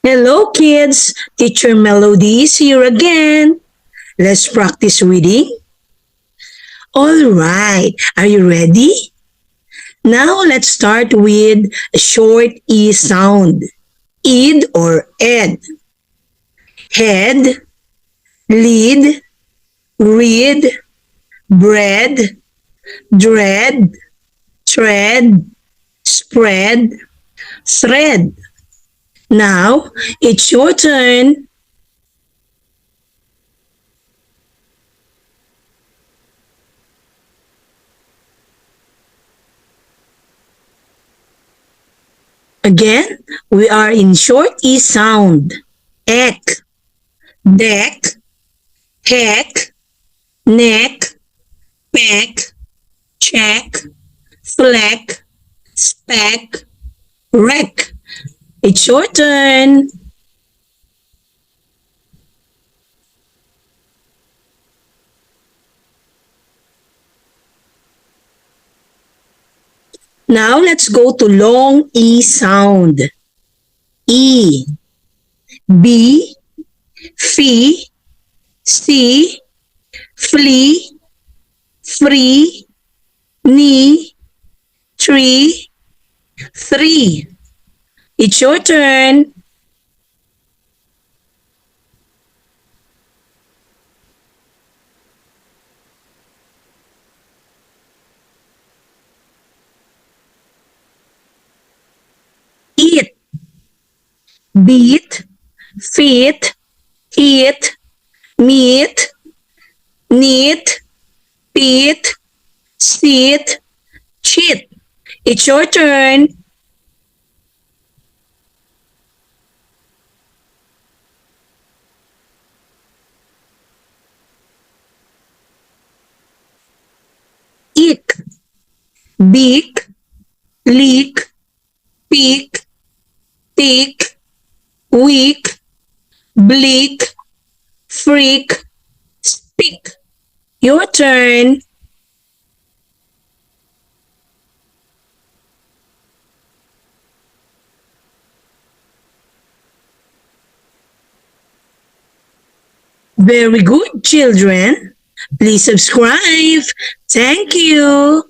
Hello, kids. Teacher Melody is here again. Let's practice reading. All right. Are you ready? Now let's start with a short E sound. Id or ed. Head, lead, read, bread, dread, tread, spread, thread. Now it's your turn. Again, we are in short E sound. Ek, deck, heck, neck, peck, check, fleck, speck, wreck. It's your turn. Now let's go to long E sound. E, B, fee, C, flea, free, knee, tree, three. It's your turn. Eat, beat, feet, eat, meet, neat, beat, sit, cheat. It's your turn. Ick, beak, leak, peak, tick, weak, bleak, freak, speak. Your turn. Very good, children. Please subscribe. Thank you.